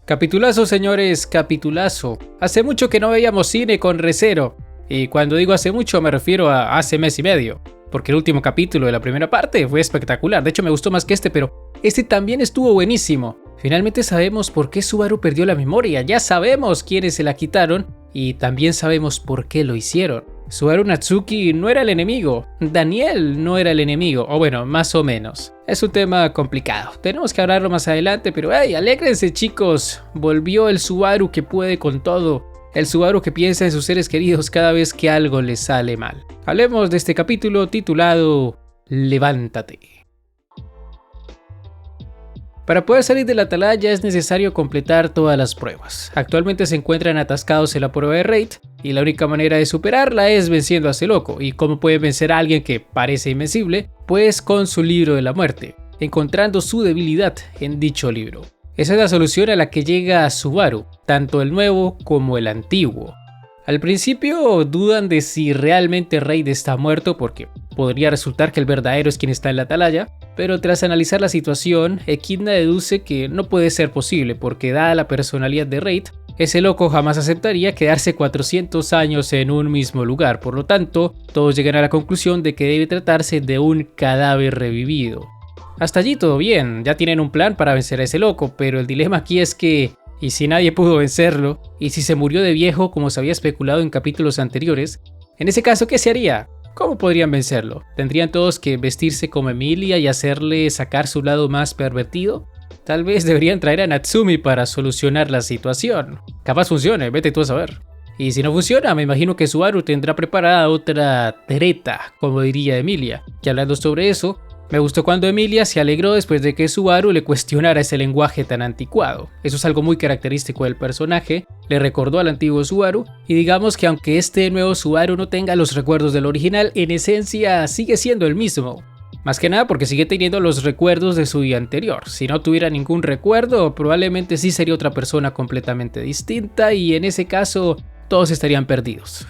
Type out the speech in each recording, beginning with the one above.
Capitulazo, señores, capitulazo. Hace mucho que no veíamos cine con Re:Zero. Y cuando digo hace mucho me refiero a hace mes y medio. Porque el último capítulo de la primera parte fue espectacular. De hecho me gustó más que este, pero este también estuvo buenísimo. Finalmente sabemos por qué Subaru perdió la memoria. Ya sabemos quiénes se la quitaron. Y también sabemos por qué lo hicieron. Subaru Natsuki no era el enemigo. Daniel no era el enemigo. O bueno, más o menos. Es un tema complicado. Tenemos que hablarlo más adelante. Pero hey, alégrense, chicos. Volvió el Subaru que puede con todo. El Subaru que piensa en sus seres queridos cada vez que algo le sale mal. Hablemos de este capítulo titulado Levántate. Para poder salir de la atalaya es necesario completar todas las pruebas. Actualmente se encuentran atascados en la prueba de Raid y la única manera de superarla es venciendo a ese loco. ¿Y cómo puede vencer a alguien que parece invencible? Pues con su libro de la muerte, encontrando su debilidad en dicho libro. Esa es la solución a la que llega Subaru, tanto el nuevo como el antiguo. Al principio dudan de si realmente Raid está muerto porque podría resultar que el verdadero es quien está en la atalaya, pero tras analizar la situación, Echidna deduce que no puede ser posible porque dada la personalidad de Raid, ese loco jamás aceptaría quedarse 400 años en un mismo lugar, por lo tanto, todos llegan a la conclusión de que debe tratarse de un cadáver revivido. Hasta allí todo bien, ya tienen un plan para vencer a ese loco, pero el dilema aquí es que ¿y si nadie pudo vencerlo? ¿Y si se murió de viejo como se había especulado en capítulos anteriores? En ese caso, ¿qué se haría? ¿Cómo podrían vencerlo? ¿Tendrían todos que vestirse como Emilia y hacerle sacar su lado más pervertido? Tal vez deberían traer a Natsumi para solucionar la situación. Capaz funcione, vete tú a saber. Y si no funciona, me imagino que Subaru tendrá preparada otra treta, como diría Emilia. Y hablando sobre eso, me gustó cuando Emilia se alegró después de que Subaru le cuestionara ese lenguaje tan anticuado. Eso es algo muy característico del personaje, le recordó al antiguo Subaru, y digamos que aunque este nuevo Subaru no tenga los recuerdos del original, en esencia sigue siendo el mismo. Más que nada porque sigue teniendo los recuerdos de su día anterior. Si no tuviera ningún recuerdo, probablemente sí sería otra persona completamente distinta y en ese caso todos estarían perdidos.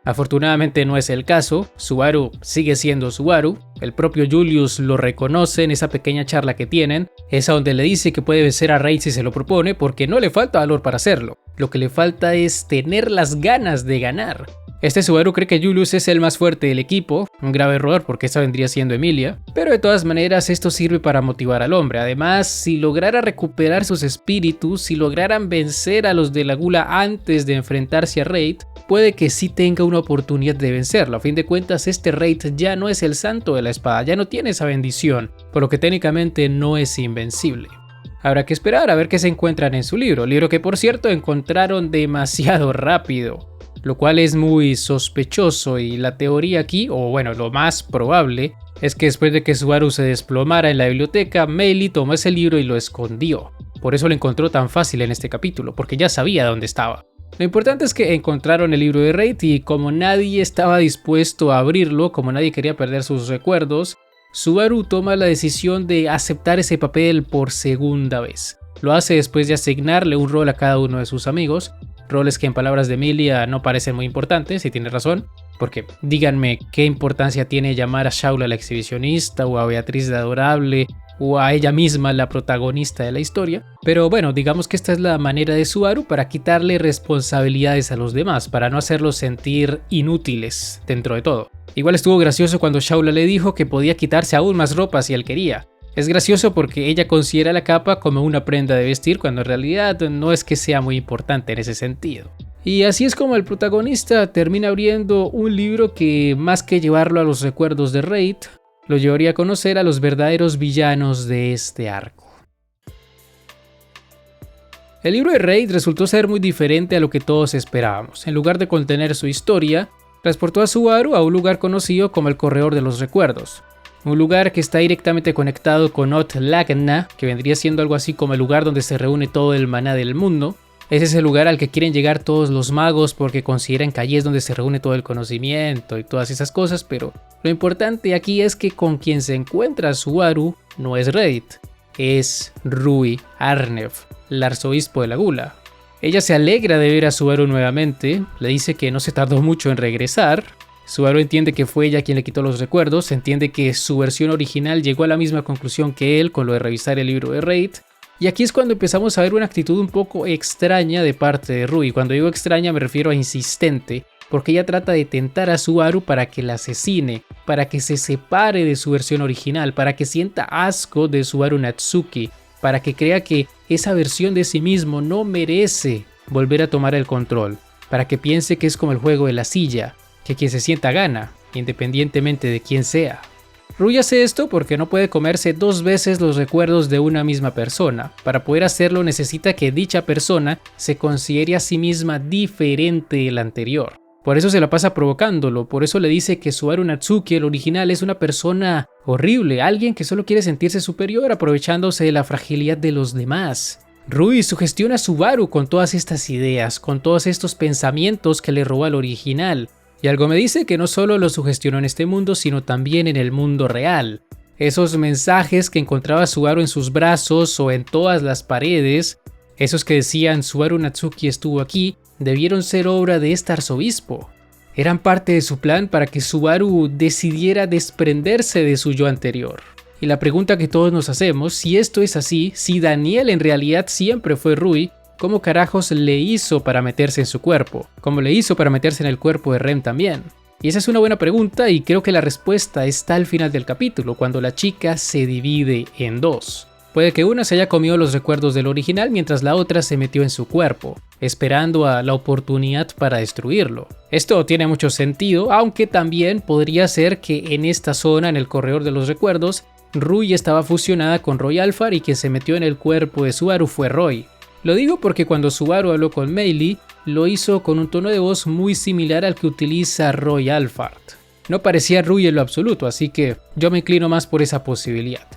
Afortunadamente no es el caso, Subaru sigue siendo Subaru, el propio Julius lo reconoce en esa pequeña charla que tienen, esa donde le dice que puede vencer a Raid si se lo propone porque no le falta valor para hacerlo, lo que le falta es tener las ganas de ganar. Este Subaru cree que Julius es el más fuerte del equipo, un grave error porque esa vendría siendo Emilia, pero de todas maneras esto sirve para motivar al hombre. Además, si lograra recuperar sus espíritus, si lograran vencer a los de la Gula antes de enfrentarse a Raid, puede que sí tenga una oportunidad de vencerlo. A fin de cuentas, este Raid ya no es el santo de la espada, ya no tiene esa bendición, por lo que técnicamente no es invencible. Habrá que esperar a ver qué se encuentran en su libro que por cierto encontraron demasiado rápido, lo cual es muy sospechoso y la teoría aquí, o bueno, lo más probable, es que después de que Subaru se desplomara en la biblioteca, Meili tomó ese libro y lo escondió. Por eso lo encontró tan fácil en este capítulo, porque ya sabía dónde estaba. Lo importante es que encontraron el libro de Raid y como nadie estaba dispuesto a abrirlo, como nadie quería perder sus recuerdos, Subaru toma la decisión de aceptar ese papel por segunda vez. Lo hace después de asignarle un rol a cada uno de sus amigos, roles que en palabras de Emilia no parecen muy importantes, y tiene razón, porque díganme qué importancia tiene llamar a Shaula la exhibicionista o a Beatriz la adorable o a ella misma la protagonista de la historia, pero bueno, digamos que esta es la manera de Subaru para quitarle responsabilidades a los demás, para no hacerlos sentir inútiles dentro de todo. Igual estuvo gracioso cuando Shaula le dijo que podía quitarse aún más ropa si él quería. Es gracioso porque ella considera la capa como una prenda de vestir cuando en realidad no es que sea muy importante en ese sentido. Y así es como el protagonista termina abriendo un libro que más que llevarlo a los recuerdos de Raid, lo llevaría a conocer a los verdaderos villanos de este arco. El libro de Raid resultó ser muy diferente a lo que todos esperábamos. En lugar de contener su historia, transportó a Subaru a un lugar conocido como el Corredor de los Recuerdos. Un lugar que está directamente conectado con Oth-Lagna, que vendría siendo algo así como el lugar donde se reúne todo el maná del mundo. Ese es el lugar al que quieren llegar todos los magos porque consideran que allí es donde se reúne todo el conocimiento y todas esas cosas, pero lo importante aquí es que con quien se encuentra Subaru no es Raid, es Rui Arnev, el arzobispo de la Gula. Ella se alegra de ver a Subaru nuevamente, le dice que no se tardó mucho en regresar. Subaru entiende que fue ella quien le quitó los recuerdos, entiende que su versión original llegó a la misma conclusión que él con lo de revisar el libro de Raid, Y aquí es cuando empezamos a ver una actitud un poco extraña de parte de Rui. Cuando digo extraña me refiero a insistente, porque ella trata de tentar a Subaru para que la asesine, para que se separe de su versión original, para que sienta asco de Subaru Natsuki, para que crea que esa versión de sí mismo no merece volver a tomar el control, para que piense que es como el juego de la silla, que quien se sienta gana, independientemente de quién sea. Rui hace esto porque no puede comerse 2 veces los recuerdos de una misma persona. Para poder hacerlo necesita que dicha persona se considere a sí misma diferente de la anterior. Por eso se la pasa provocándolo, por eso le dice que Subaru Natsuki, el original, es una persona horrible, alguien que solo quiere sentirse superior aprovechándose de la fragilidad de los demás. Rui sugestiona a Subaru con todas estas ideas, con todos estos pensamientos que le robó al original. Y algo me dice que no solo lo sugestionó en este mundo, sino también en el mundo real. Esos mensajes que encontraba Subaru en sus brazos o en todas las paredes, esos que decían Subaru Natsuki estuvo aquí, debieron ser obra de este arzobispo. Eran parte de su plan para que Subaru decidiera desprenderse de su yo anterior. Y la pregunta que todos nos hacemos, si esto es así, si Daniel en realidad siempre fue Rui, ¿cómo carajos le hizo para meterse en su cuerpo? ¿Cómo le hizo para meterse en el cuerpo de Rem también? Y esa es una buena pregunta y creo que la respuesta está al final del capítulo, cuando la chica se divide en 2. Puede que una se haya comido los recuerdos del original mientras la otra se metió en su cuerpo, esperando a la oportunidad para destruirlo. Esto tiene mucho sentido, aunque también podría ser que en esta zona, en el corredor de los recuerdos, Rui estaba fusionada con Roy Alphard y quien se metió en el cuerpo de Subaru fue Roy. Lo digo porque cuando Subaru habló con Meili, lo hizo con un tono de voz muy similar al que utiliza Roy Alphard. No parecía Rui en lo absoluto, así que yo me inclino más por esa posibilidad.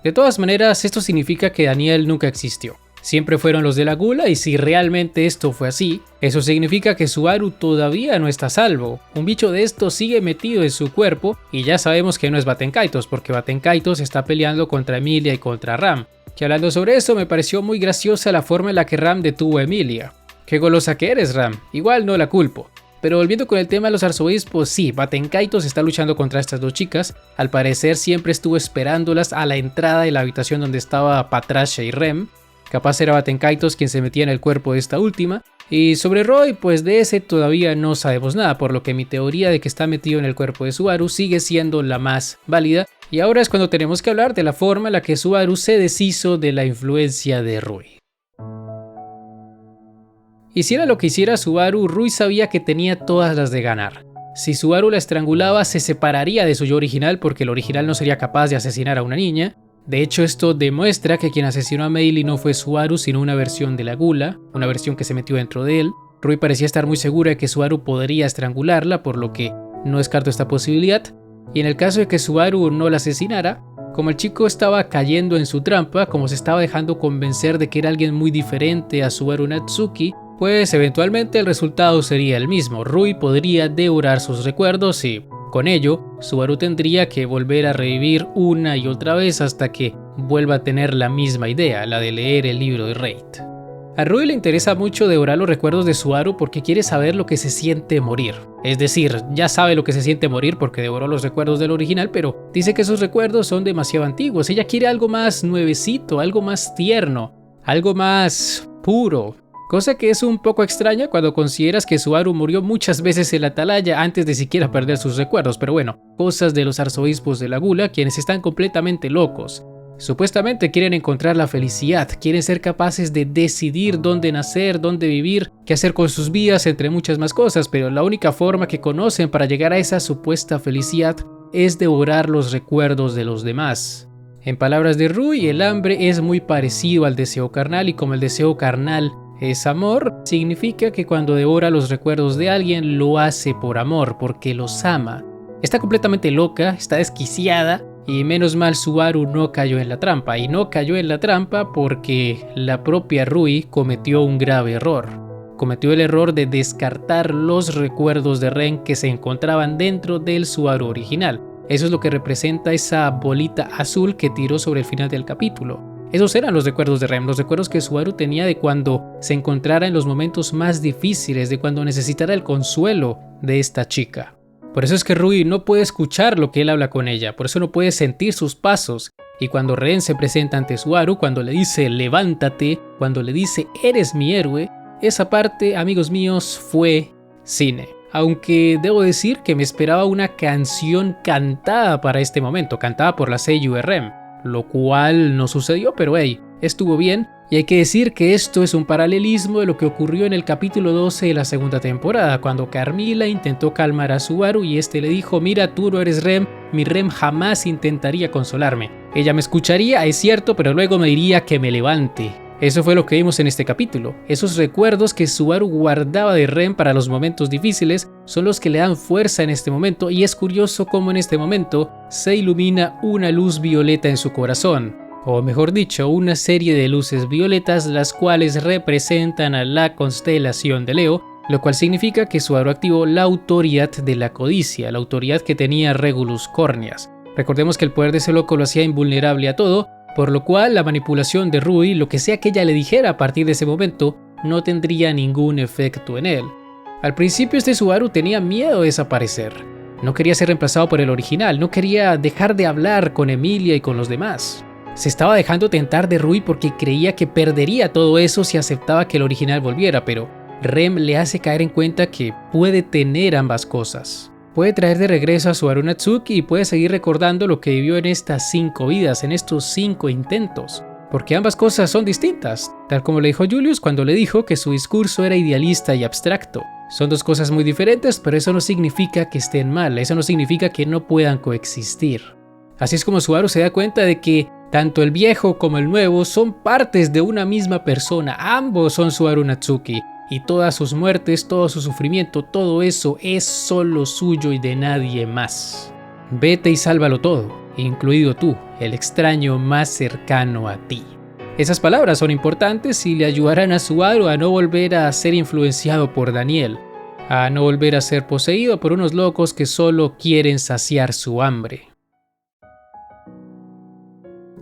De todas maneras, esto significa que Daniel nunca existió. Siempre fueron los de la gula y si realmente esto fue así, eso significa que Subaru todavía no está a salvo. Un bicho de esto sigue metido en su cuerpo y ya sabemos que no es Baten Kaitos, porque Baten Kaitos está peleando contra Emilia y contra Ram. Que hablando sobre eso, me pareció muy graciosa la forma en la que Ram detuvo a Emilia. Qué golosa que eres, Ram. Igual no la culpo. Pero volviendo con el tema de los arzobispos, sí, Baten Kaitos está luchando contra estas 2 chicas. Al parecer siempre estuvo esperándolas a la entrada de la habitación donde estaba Patracia y Rem. Capaz era Baten Kaitos quien se metía en el cuerpo de esta última. Y sobre Roy, pues de ese todavía no sabemos nada, por lo que mi teoría de que está metido en el cuerpo de Subaru sigue siendo la más válida. Y ahora es cuando tenemos que hablar de la forma en la que Subaru se deshizo de la influencia de Rui. Hiciera lo que hiciera Subaru, Rui sabía que tenía todas las de ganar. Si Subaru la estrangulaba, se separaría de su yo original porque el original no sería capaz de asesinar a una niña. De hecho, esto demuestra que quien asesinó a Meili no fue Subaru, sino una versión de la gula, una versión que se metió dentro de él. Rui parecía estar muy segura de que Subaru podría estrangularla, por lo que no descarto esta posibilidad. Y en el caso de que Subaru no la asesinara, como el chico estaba cayendo en su trampa, como se estaba dejando convencer de que era alguien muy diferente a Subaru Natsuki, pues eventualmente el resultado sería el mismo. Rui podría devorar sus recuerdos y, con ello, Subaru tendría que volver a revivir una y otra vez hasta que vuelva a tener la misma idea, la de leer el libro de Reid. A Rui le interesa mucho devorar los recuerdos de Subaru porque quiere saber lo que se siente morir. Es decir, ya sabe lo que se siente morir porque devoró los recuerdos del original, pero dice que esos recuerdos son demasiado antiguos. Ella quiere algo más nuevecito, algo más tierno, algo más puro. Cosa que es un poco extraña cuando consideras que Subaru murió muchas veces en la atalaya antes de siquiera perder sus recuerdos, pero bueno, cosas de los arzobispos de la gula, quienes están completamente locos. Supuestamente quieren encontrar la felicidad, quieren ser capaces de decidir dónde nacer, dónde vivir, qué hacer con sus vidas, entre muchas más cosas, pero la única forma que conocen para llegar a esa supuesta felicidad es devorar los recuerdos de los demás. En palabras de Rui, el hambre es muy parecido al deseo carnal y como el deseo carnal es amor, significa que cuando devora los recuerdos de alguien lo hace por amor, porque los ama. Está completamente loca, está desquiciada y menos mal Subaru no cayó en la trampa. Y no cayó en la trampa porque la propia Rui cometió un grave error. Cometió el error de descartar los recuerdos de Ren que se encontraban dentro del Subaru original. Eso es lo que representa esa bolita azul que tiró sobre el final del capítulo. Esos eran los recuerdos de Rem, los recuerdos que Subaru tenía de cuando se encontrara en los momentos más difíciles, de cuando necesitara el consuelo de esta chica. Por eso es que Rui no puede escuchar lo que él habla con ella, por eso no puede sentir sus pasos. Y cuando Ren se presenta ante Subaru, cuando le dice levántate, cuando le dice eres mi héroe, esa parte, amigos míos, fue cine. Aunque debo decir que me esperaba una canción cantada para este momento, cantada por la seiyuu RM, lo cual no sucedió, pero hey, estuvo bien. Y hay que decir que esto es un paralelismo de lo que ocurrió en el capítulo 12 de la segunda temporada, cuando Carmilla intentó calmar a Subaru y este le dijo: mira, tú no eres Rem, mi Rem jamás intentaría consolarme. Ella me escucharía, es cierto, pero luego me diría que me levante. Eso fue lo que vimos en este capítulo. Esos recuerdos que Subaru guardaba de Rem para los momentos difíciles son los que le dan fuerza en este momento, y es curioso cómo en este momento se ilumina una luz violeta en su corazón. O mejor dicho, una serie de luces violetas, las cuales representan a la constelación de Leo, lo cual significa que Subaru activó la autoridad de la codicia, la autoridad que tenía Regulus Corneas. Recordemos que el poder de ese loco lo hacía invulnerable a todo, por lo cual la manipulación de Rui, lo que sea que ella le dijera a partir de ese momento, no tendría ningún efecto en él. Al principio este Subaru tenía miedo de desaparecer. No quería ser reemplazado por el original, no quería dejar de hablar con Emilia y con los demás. Se estaba dejando tentar de Rui porque creía que perdería todo eso si aceptaba que el original volviera, pero Rem le hace caer en cuenta que puede tener ambas cosas. Puede traer de regreso a Subaru Natsuki y puede seguir recordando lo que vivió en estas 5 vidas, en estos 5 intentos. Porque ambas cosas son distintas, tal como le dijo Julius cuando le dijo que su discurso era idealista y abstracto. Son dos cosas muy diferentes, pero eso no significa que estén mal, eso no significa que no puedan coexistir. Así es como Subaru se da cuenta de que tanto el viejo como el nuevo son partes de una misma persona, ambos son Subaru Natsuki, y todas sus muertes, todo su sufrimiento, todo eso es solo suyo y de nadie más. Vete y sálvalo todo, incluido tú, el extraño más cercano a ti. Esas palabras son importantes y le ayudarán a Subaru a no volver a ser influenciado por Daniel, a no volver a ser poseído por unos locos que solo quieren saciar su hambre.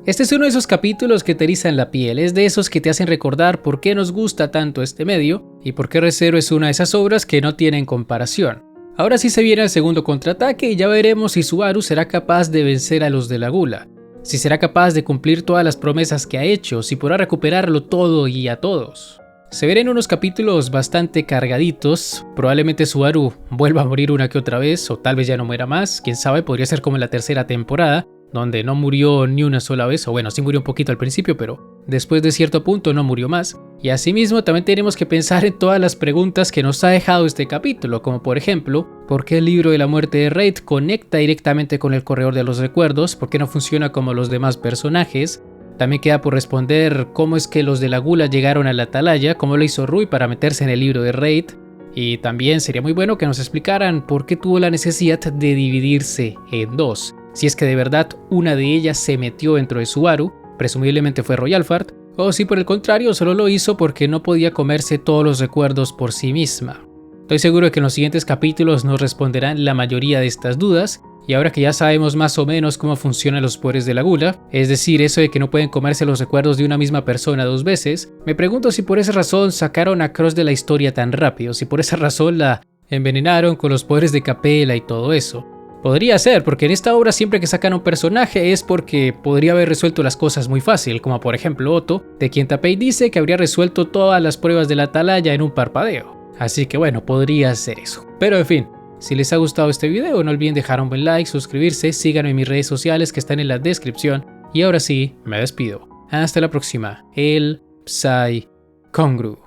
Este es uno de esos capítulos que te erizan la piel, es de esos que te hacen recordar por qué nos gusta tanto este medio y por qué Re:Zero es una de esas obras que no tienen comparación. Ahora sí se viene el segundo contraataque y ya veremos si Subaru será capaz de vencer a los de la Gula, si será capaz de cumplir todas las promesas que ha hecho, si podrá recuperarlo todo y a todos. Se verán unos capítulos bastante cargaditos, probablemente Subaru vuelva a morir una que otra vez o tal vez ya no muera más, quién sabe, podría ser como en la tercera temporada, donde no murió ni una sola vez, o bueno, sí murió un poquito al principio, pero después de cierto punto no murió más. Y asimismo también tenemos que pensar en todas las preguntas que nos ha dejado este capítulo, como por ejemplo, ¿por qué el libro de la muerte de Raid conecta directamente con el corredor de los recuerdos? ¿Por qué no funciona como los demás personajes? También queda por responder cómo es que los de la Gula llegaron a la Atalaya, cómo lo hizo Rui para meterse en el libro de Raid. Y también sería muy bueno que nos explicaran por qué tuvo la necesidad de dividirse en dos. Si es que de verdad una de ellas se metió dentro de Subaru, presumiblemente fue Royalfard, o si por el contrario solo lo hizo porque no podía comerse todos los recuerdos por sí misma. Estoy seguro de que en los siguientes capítulos nos responderán la mayoría de estas dudas, y ahora que ya sabemos más o menos cómo funcionan los poderes de la Gula, es decir, eso de que no pueden comerse los recuerdos de una misma persona 2 veces, me pregunto si por esa razón sacaron a Cross de la historia tan rápido, si por esa razón la envenenaron con los poderes de Capella y todo eso. Podría ser, porque en esta obra siempre que sacan a un personaje es porque podría haber resuelto las cosas muy fácil, como por ejemplo Otto, de quien Tapei dice que habría resuelto todas las pruebas de la Atalaya en un parpadeo. Así que bueno, podría ser eso. Pero en fin, si les ha gustado este video no olviden dejar un buen like, suscribirse, síganme en mis redes sociales que están en la descripción. Y ahora sí, me despido. Hasta la próxima. El Psy Congru.